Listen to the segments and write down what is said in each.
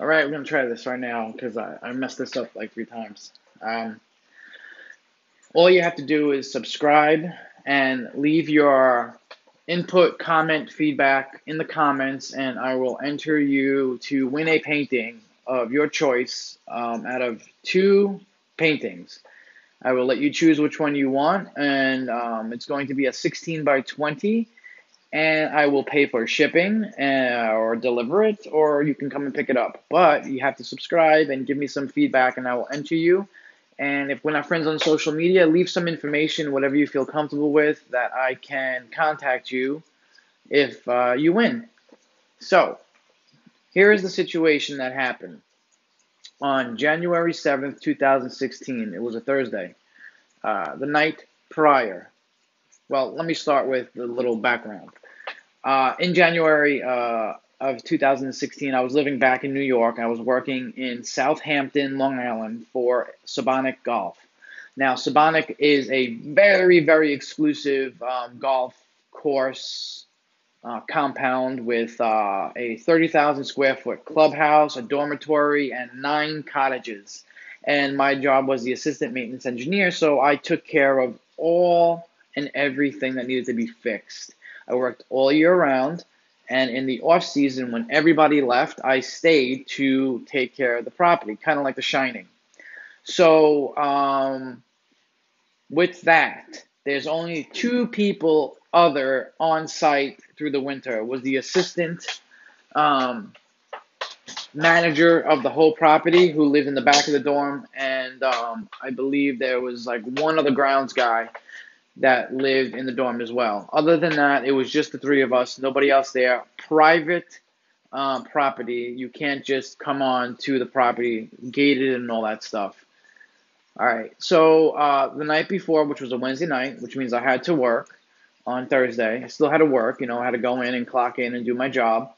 All right, we're gonna try this right now because I messed this up like 3 times. Um, all you have to do is subscribe and leave your input, comment, feedback in the comments, and I will enter you to win a painting of your choice out of two paintings. I will let you choose which one you want, and it's going to be a 16 by 20, and I will pay for shipping or deliver it, or you can come and pick it up. But you have to subscribe and give me some feedback, and I will enter you. And if we're not friends on social media, leave some information, whatever you feel comfortable with, that I can contact you if you win. So, here is the situation that happened. On January 7th, 2016, it was a Thursday, the night prior. Well, let me start with a little background. In January of 2016, I was living back in New York. I was working in Southampton, Long Island for Sabonic Golf. Now, Sabonic is a very, very exclusive golf course compound with a 30,000 square foot clubhouse, a dormitory, and 9 cottages. And my job was the assistant maintenance engineer, so I took care of all and everything that needed to be fixed. I worked all year round, and in the off season, when everybody left, I stayed to take care of the property, kind of like The Shining. So, with that, there's only two people other on site through the winter. It was the assistant um, manager of the whole property who lived in the back of the dorm, and I believe there was like one other grounds guy that lived in the dorm as well. Other than that, it was just the three of us, nobody else there. Private property. You can't just come on to the property, gated and all that stuff. All right. So the night before, which was a Wednesday night, which means I had to work on Thursday. I still had to work, I had to go in and clock in and do my job.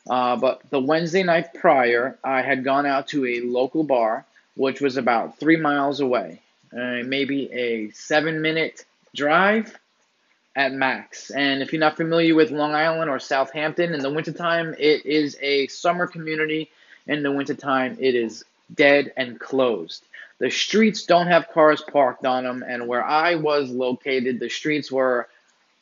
But the Wednesday night prior, I had gone out to a local bar, which was about 3 miles away, maybe a 7-minute drive at max. And if you're not familiar with Long Island or Southampton, in the wintertime, it is a summer community. In the wintertime, it is dead and closed. The streets don't have cars parked on them, and where I was located, the streets were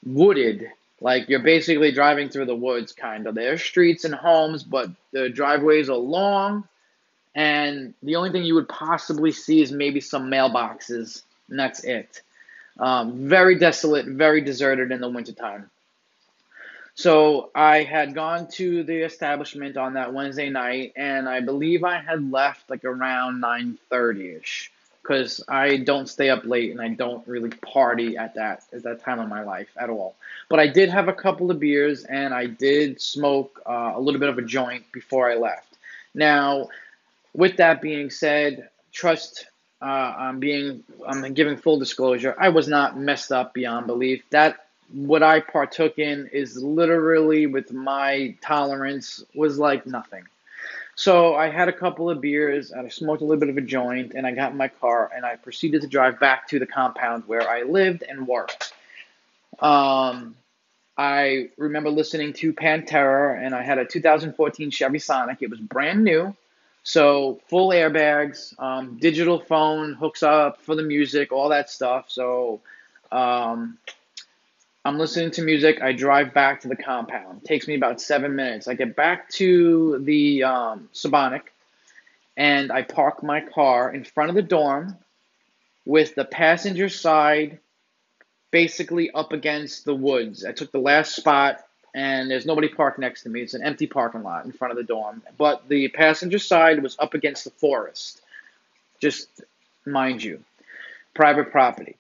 wooded. Like you're basically driving through the woods, kind of. There's streets and homes, but the driveways are long, and the only thing you would possibly see is maybe some mailboxes, and that's it. Very desolate, very deserted in the wintertime. So I had gone to the establishment on that Wednesday night, and I believe I had left like around 9:30ish, because I don't stay up late and I don't really party at that time of my life at all. But I did have a couple of beers and I did smoke a little bit of a joint before I left. Now, with that being said, trust. I'm giving full disclosure. I was not messed up beyond belief. That what I partook in is literally with my tolerance was like nothing. So I had a couple of beers, and I smoked a little bit of a joint, and I got in my car, and I proceeded to drive back to the compound where I lived and worked. Um, I remember listening to Pantera, and I had a 2014 Chevy Sonic. It was brand new, so full airbags, digital phone hooks up for the music, all that stuff. So um, I'm listening to music. I drive back to the compound. It takes me about 7 minutes. I get back to the Sabonic, and I park my car in front of the dorm with the passenger side basically up against the woods. I took the last spot, and there's nobody parked next to me. It's an empty parking lot in front of the dorm. But the passenger side was up against the forest, just mind you, private property.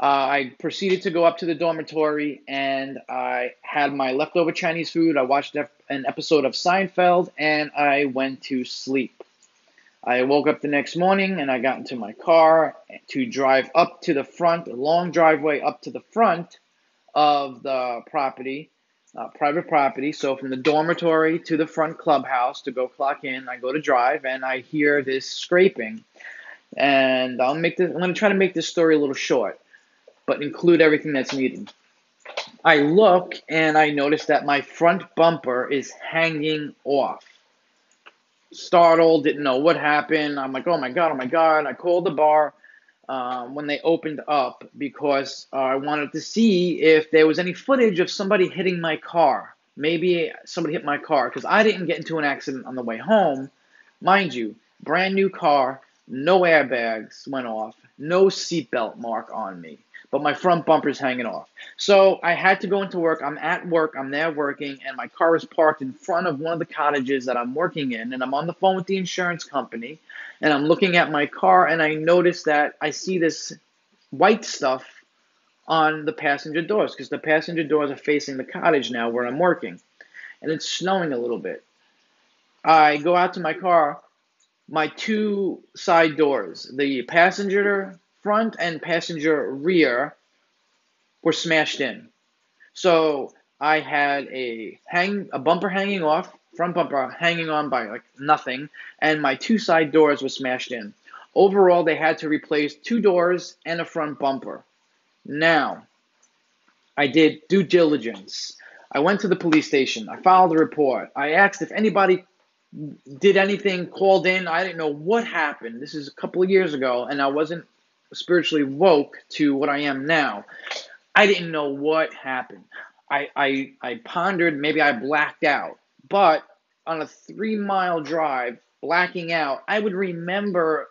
I proceeded to go up to the dormitory, and I had my leftover Chinese food. I watched an episode of Seinfeld, and I went to sleep. I woke up the next morning and I got into my car to drive up to the front, a long driveway up to the front of the property, private property. So from the dormitory to the front clubhouse to go clock in, I go to drive and I hear this scraping. And I'm going to try to make this story a little short, but include everything that's needed. I look and I notice that my front bumper is hanging off. startled, didn't know what happened. I'm like, oh my God, oh my God. I called the bar when they opened up because I wanted to see if there was any footage of somebody hitting my car. Maybe somebody hit my car because I didn't get into an accident on the way home. Mind you, brand new car, no airbags went off, no seatbelt mark on me, but my front bumper's hanging off. So I had to go into work. I'm at work, I'm there working, and my car is parked in front of one of the cottages that I'm working in, and I'm on the phone with the insurance company, and I'm looking at my car, and I notice that I see this white stuff on the passenger doors because the passenger doors are facing the cottage now where I'm working, and it's snowing a little bit. I go out to my car, my two side doors, the passenger front and passenger rear, were smashed in. So I had a bumper hanging off, front bumper hanging on by like nothing, and my two side doors were smashed in. Overall, they had to replace two doors and a front bumper. Now, I did due diligence. I went to the police station. I filed a report. I asked if anybody did anything, called in. I didn't know what happened. This is a couple of years ago, and I wasn't spiritually woke to what I am now. I didn't know what happened. I pondered, maybe I blacked out. But on a 3 mile drive, blacking out, I would remember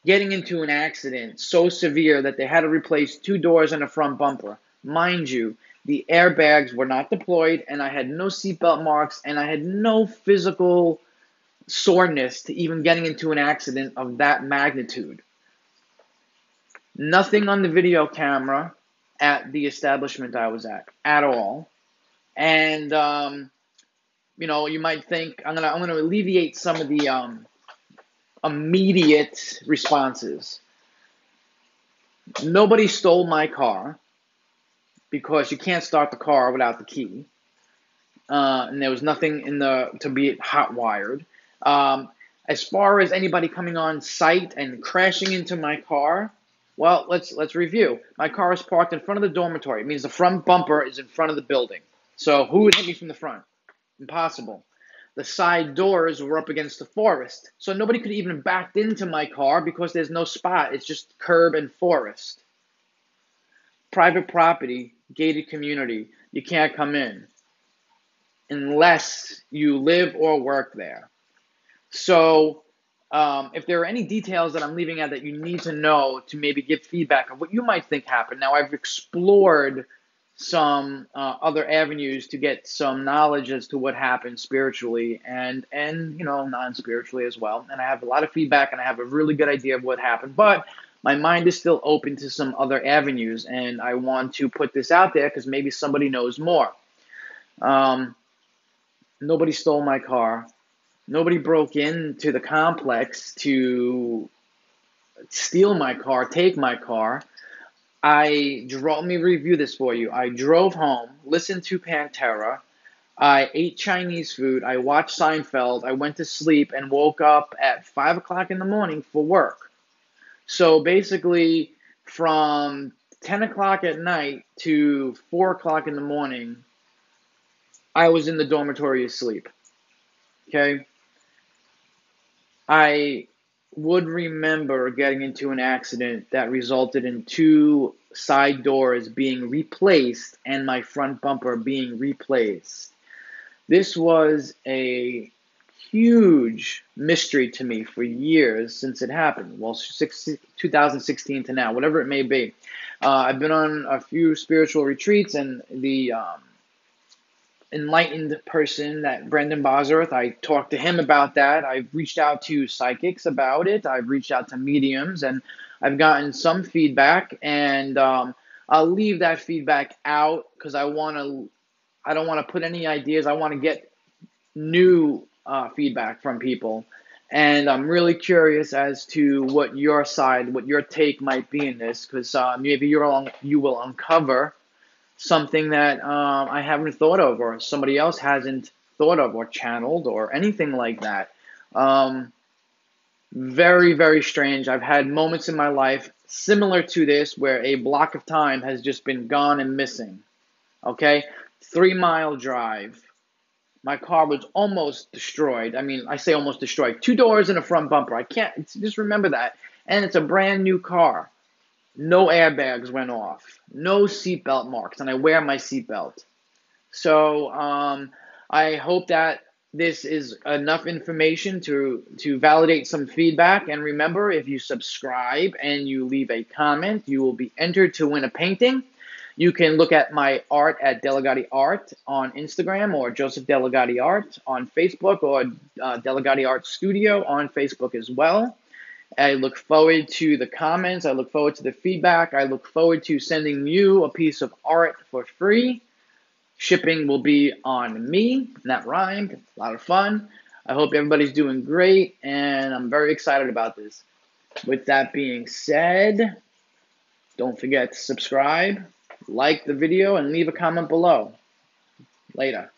getting into an accident so severe that they had to replace two doors and a front bumper. Mind you, the airbags were not deployed, and I had no seatbelt marks, and I had no physical soreness to even getting into an accident of that magnitude. Nothing on the video camera at the establishment I was at all. And you might think I'm gonna alleviate some of the immediate responses. Nobody stole my car because you can't start the car without the key, and there was nothing to be hot wired. As far as anybody coming on site and crashing into my car, well, let's review. My car is parked in front of the dormitory. It means the front bumper is in front of the building. So who would hit me from the front? Impossible. The side doors were up against the forest. So nobody could even back into my car because there's no spot. It's just curb and forest. Private property, gated community. You can't come in unless you live or work there. So if there are any details that I'm leaving out that you need to know to maybe give feedback of what you might think happened. Now, I've explored some other avenues to get some knowledge as to what happened spiritually and non-spiritually as well. And I have a lot of feedback and I have a really good idea of what happened. But my mind is still open to some other avenues, and I want to put this out there because maybe somebody knows more. Nobody stole my car. Nobody broke into the complex to steal my car, take my car. Let me review this for you. I drove home, listened to Pantera. I ate Chinese food. I watched Seinfeld. I went to sleep and woke up at 5 o'clock in the morning for work. So basically, from 10 o'clock at night to 4 o'clock in the morning, I was in the dormitory asleep. Okay? I would remember getting into an accident that resulted in two side doors being replaced and my front bumper being replaced. This was a huge mystery to me for years since it happened. Well, 2016 to now, whatever it may be. I've been on a few spiritual retreats, and the enlightened person, that Brendan Bosworth, I talked to him about that. I've reached out to psychics about it. I've reached out to mediums, and I've gotten some feedback, and I'll leave that feedback out because I don't want to put any ideas. I want to get new feedback from people, and I'm really curious as to what your take might be in this, because maybe you will uncover something that I haven't thought of, or somebody else hasn't thought of, or channeled, or anything like that. Very, very strange. I've had moments in my life similar to this where a block of time has just been gone and missing. Okay? 3 mile drive. my car was almost destroyed. I mean, I say almost destroyed. 2 doors and a front bumper. I can't just remember that. And it's a brand new car. No airbags went off. No seatbelt marks, and I wear my seatbelt. So I hope that this is enough information to validate some feedback. And remember, if you subscribe and you leave a comment, you will be entered to win a painting. You can look at my art at Delegati Art on Instagram, or Joseph Delegati Art on Facebook, or Delegati Art Studio on Facebook as well. I look forward to the comments. I look forward to the feedback. I look forward to sending you a piece of art for free. Shipping will be on me, and that rhymed. A lot of fun. I hope everybody's doing great, and I'm very excited about this. With that being said, don't forget to subscribe, like the video, and leave a comment below. Later.